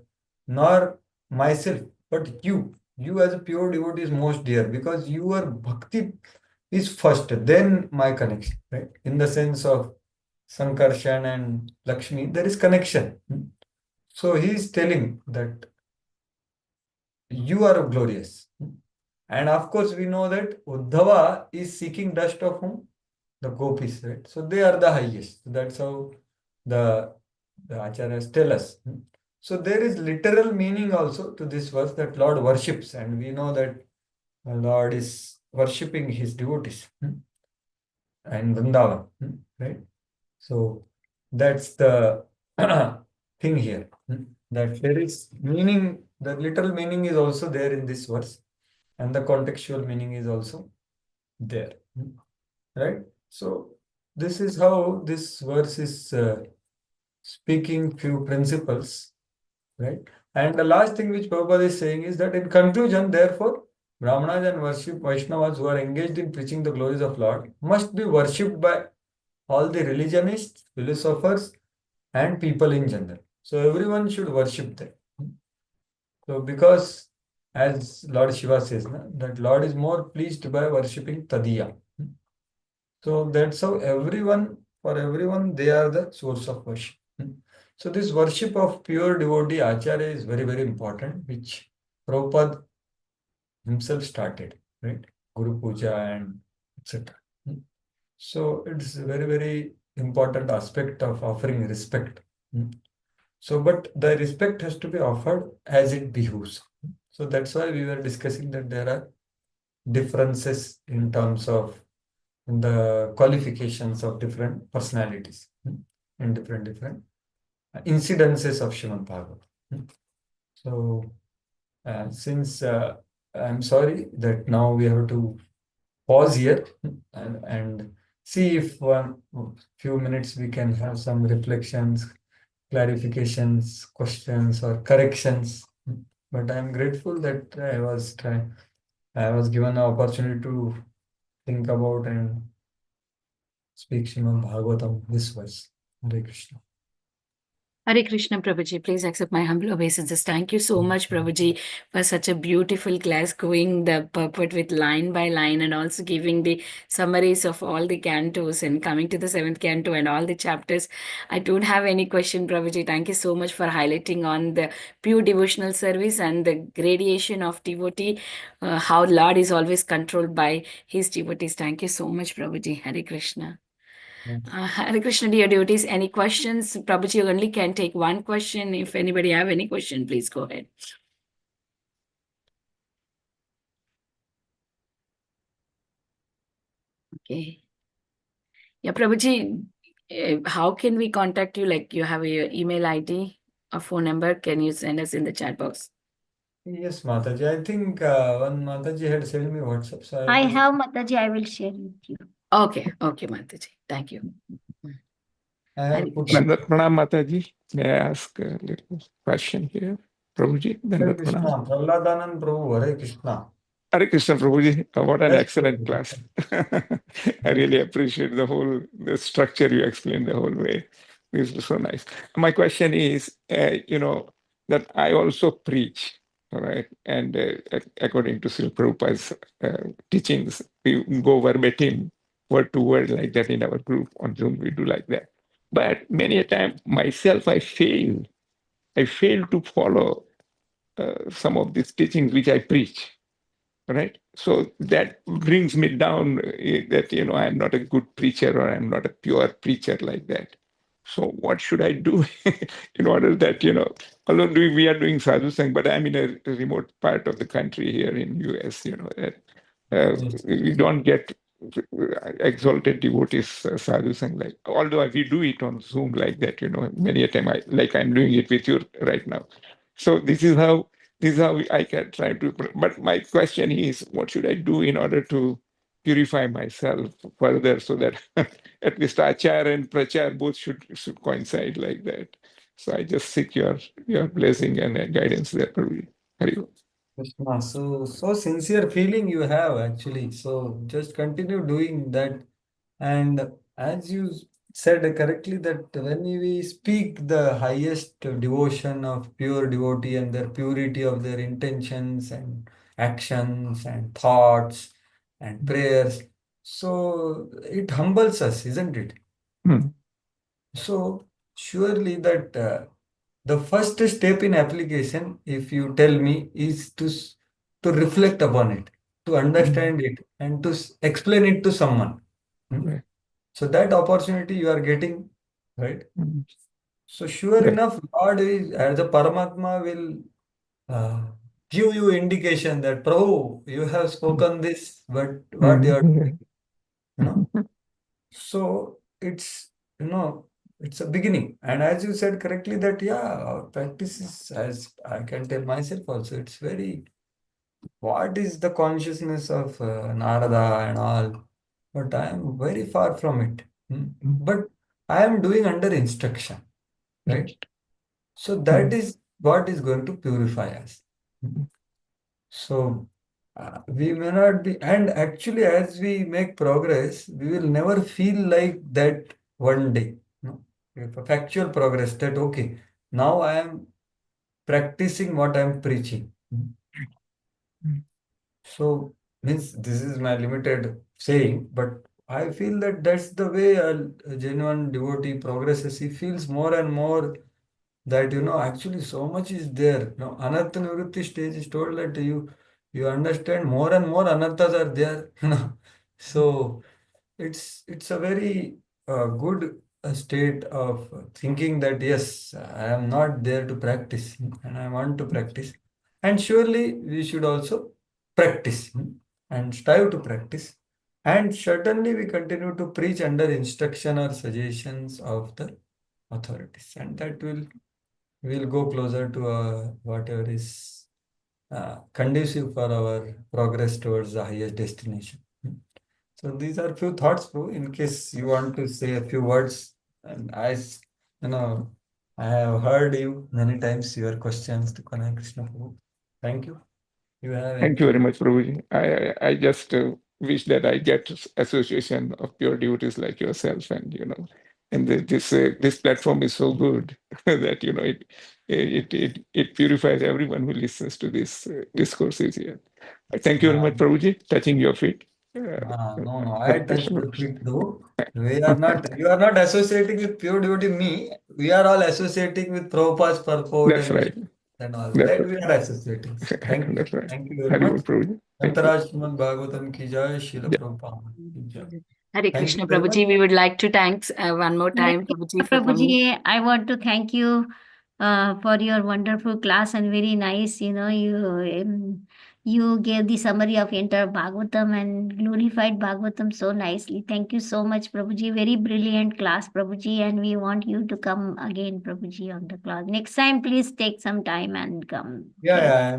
nor myself, but you. You as a pure devotee is most dear because your bhakti is first, then my connection, right? In the sense of Sankarshan and Lakshmi, there is connection. So he is telling that you are glorious. And of course, we know that Uddhava is seeking dust of whom? The gopis, right? So they are the highest. That's how the acharyas tell us. So there is literal meaning also to this verse that Lord worships, and we know that Lord is worshipping his devotees and Vrindavan, right? So that's the thing here, that there is meaning, the literal meaning is also there in this verse, and the contextual meaning is also there, right? So this is how this verse is speaking few principles, right? And the last thing which Prabhupada is saying is that in conclusion, therefore, Brahmanas and Vaishnavas who are engaged in preaching the glories of Lord must be worshipped by all the religionists, philosophers, and people in general. So everyone should worship them. So because as Lord Shiva says, that Lord is more pleased by worshipping Tadiya. So that's how for everyone, they are the source of worship. So this worship of pure devotee Acharya is very, very important, which Prabhupada himself started, right? Guru Puja and etc. So it's a very, very important aspect of offering respect. So, but the respect has to be offered as it behooves. So that's why we were discussing that there are differences in terms of the qualifications of different personalities and different incidences of Srimad Bhagavatam. So, since I'm sorry that now we have to pause here and see if one few minutes we can have some reflections, clarifications, questions, or corrections. But I'm grateful that I was given an opportunity to think about and speak Srimad Bhagavatam this verse. Hare Krishna. Hare Krishna, Prabhuji. Please accept my humble obeisances. Thank you so much, Prabhuji, for such a beautiful class, going the purport with line by line and also giving the summaries of all the cantos and coming to the 7th canto and all the chapters. I don't have any question, Prabhuji. Thank you so much for highlighting on the pure devotional service and the gradation of devotee, how Lord is always controlled by his devotees. Thank you so much, Prabhuji. Hare Krishna. Hare Krishna, dear devotees, any questions? Prabhuji only can take one question. If anybody have any question, please go ahead. Okay. Yeah, Prabhuji, how can we contact you? Like you have your email ID or phone number. Can you send us in the chat box? Yes, Mataji. I think one Mataji had sent me WhatsApp. So I have Mataji, I will share with you. Okay, Mataji. Thank you. I Hare have put Krishna. up. Pranam Mataji, may I ask a little question here? Prabhuji, Hare Dandat Krishna. Pranam. Prahladanan Prabhu, Hare Krishna. Hare Krishna Prabhuji, what an Yes, excellent Prabhuji. class. I really appreciate the structure you explained the whole way. This was so nice. My question is, that I also preach, all right? And according to Srila Prabhupada's teachings, we go verbatim, word to word like that in our group on Zoom, we do like that. But many a time myself, I fail to follow some of these teachings which I preach. Right. So that brings me down that, I'm not a good preacher or I'm not a pure preacher like that. So what should I do in order that, although we are doing sadhu sang, but I'm in a remote part of the country here in US, that we don't get exalted devotees sadhu sang like, although we do it on Zoom like that, many a time like I'm doing it with you right now. So this is how I can try to, but my question is, what should I do in order to purify myself further so that at least achar and prachar both should coincide like that. So I just seek your blessing and guidance there, Prabhuji. Hari Om. Krishna. So sincere feeling you have actually. So just continue doing that. And as you said correctly, that when we speak the highest devotion of pure devotee and their purity of their intentions and actions and thoughts and prayers, so it humbles us, isn't it? Hmm. So surely that the first step in application, if you tell me, is to reflect upon it, to understand it, and to explain it to someone. Right. So that opportunity you are getting, right? Hmm. So sure Right. enough, God is, as a Paramatma will give you indication that, Prabhu, you have spoken this, but what you are doing, you know. So it's, it's a beginning. And as you said correctly that, yeah, our practice is, as I can tell myself also, it's very, what is the consciousness of Narada and all? But I am very far from it. But I am doing under instruction, right? So that is what is going to purify us. So we may not be, and actually, as we make progress, we will never feel like that one day. If a factual progress that, okay, now I am practicing what I am preaching. So, means this is my limited saying, but I feel that that's the way a genuine devotee progresses. He feels more and more that, actually so much is there. Anartha Nivritti stage is told that you understand more and more anarthas are there. So it's a very good state of thinking that yes, I am not there to practice and I want to practice. And surely we should also practice and strive to practice. And certainly we continue to preach under instruction or suggestions of the authorities. And that will go closer to whatever is conducive for our progress towards the highest destination. So these are few thoughts, Prabhu, in case you want to say a few words. And I have heard you many times, your questions to Kanai Krishna Prabhu. Thank you. You have Thank you anything? very much, Prabhuji. I just wish that I get association of pure devotees like yourself, and this platform is so good that it purifies everyone who listens to this discourses here. Thank you very much, Prabhuji. Touching your feet. No, I Hare touch Krishna. your feet though. You are not associating with pure devotee me. We are all associating with Prabhupada's purport That's and right. mission and all That's that right. we are associating. So thank you. That's right. Thank you very Hari Om, much. Prabhuji. Thank you. Antaraj Srimad Bhagavatam ki jai, Srila Prabhupada ki jai. Hare Thank Krishna you very much. Prabhuji, we would like to thank one more time Prabhuji for coming. Prabhuji, I want to thank you for your wonderful class and very nice, you gave the summary of entire Bhagavatam and glorified Bhagavatam so nicely. Thank you so much, Prabhuji. Very brilliant class, Prabhuji, and we want you to come again, Prabhuji, on the class. Next time, please take some time and come. Yeah,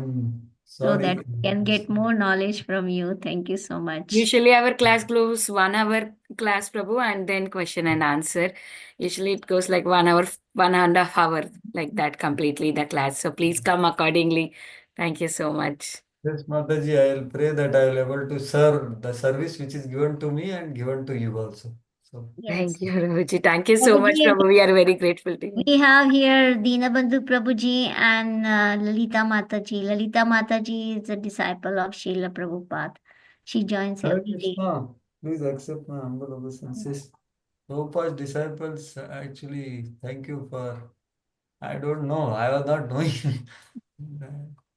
so Sorry. that we can get more knowledge from you. Thank you so much. Usually our class goes 1 hour class, Prabhu, and then question and answer. Usually it goes like 1 hour, 1.5 hours, like that completely the class. So please come accordingly. Thank you so much. Yes, Mataji, I will pray that I will able to serve the service which is given to me and given to you also. So Thank you, Prabhuji. Thank you so much, Prabhu. We are very grateful to you. We have here Dinabandhu Prabhuji and Lalita Mataji. Lalita Mataji is a disciple of Srila Prabhupada. She joins Hare every day. Krishna, please accept my humble obeisances. Prabhupada's disciples, actually, thank you for, I don't know, I was not knowing.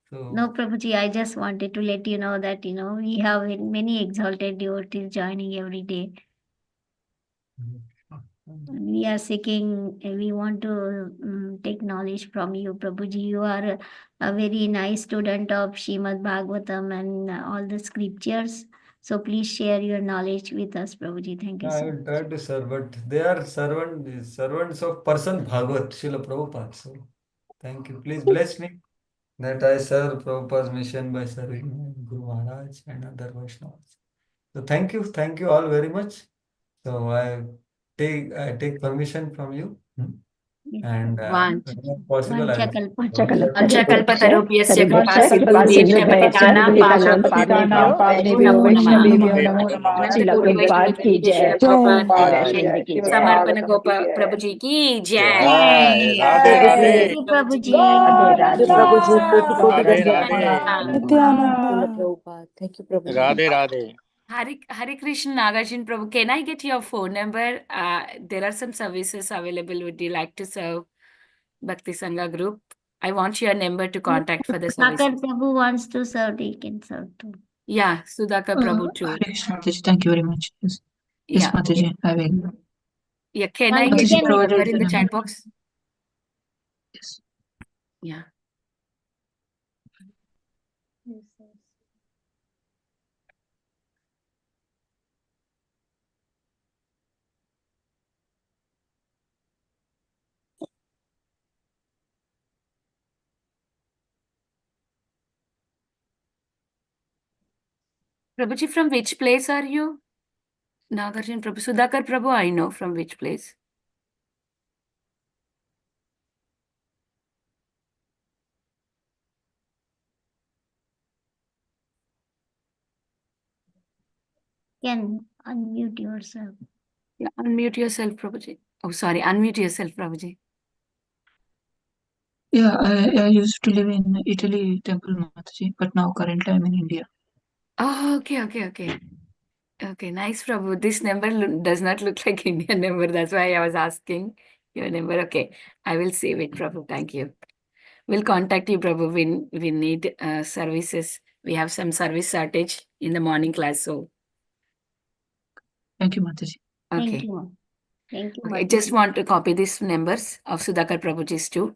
So, No, Prabhuji, I just wanted to let you know that, we have many exalted devotees joining every day. We are seeking, we want to take knowledge from you, Prabhuji. You are a very nice student of Srimad Bhagavatam and all the scriptures. So please share your knowledge with us, Prabhuji. Thank you I so will much. try to serve, but they are servants of person Bhagavat, Srila Prabhupada. So, thank you. Please bless me that I serve Prabhupada's mission by serving Guru Maharaj and other Vaishnavas. So, thank you all very much. So, I take permission from you. And if possible, I will. Vanchakalpatarubhyasya kripa sindhubhyasya patitanam pavanebhyo namo namah. Anantakoti Vaishnava Shila Prabhupada ki jai. Samarpana Gopa Prabhuji ki jai. Radhe Radhe. Prabhuji. Radhe Prabhuji, Koti Koti Radhe Dandavat Radhe. Pranam. Nityananda. Srila Prabhupada. Thank you, Prabhuji. Radhe Radhe. Hare Krishna Nagarjun Prabhu, can I get your phone number? There are some services available. Would you like to serve Bhakti Sanga group? I want your number to contact for the service. Sudhakar Prabhu wants to serve, he can serve too. Yeah, Sudhakar Prabhu too. Hare Krishna, Mataji. Thank you very much. Yes, Yeah. Mataji, I will. Yeah, can Well, I you get Mataji your can- number provided in the the chat number. box? Yes. Yeah. Prabhuji, from which place are you? Nagarjun Prabhu. Sudhakar Prabhu, I know from which place. can unmute yourself. Yeah, unmute yourself, Prabhuji. Oh, sorry, unmute yourself, Prabhuji. Yeah, I used to live in Italy, Temple Mataji, but now currently I'm in India. Oh, okay. Okay, nice, Prabhu. This number does not look like Indian number. That's why I was asking your number. Okay, I will save it, Prabhu. Thank you. We'll contact you, Prabhu, when we need services. We have some service shortage in the morning class, so. Thank you, Mataji. Thank Okay. you. Thank you. Okay, I just want to copy these numbers of Sudhakar Prabhuji's too.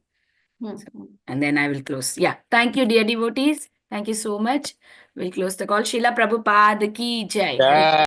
Mhm. And then I will close. Yeah. Thank you, dear devotees. Thank you so much. We'll close the call. Srila Prabhupada ki jai. Hare Jai.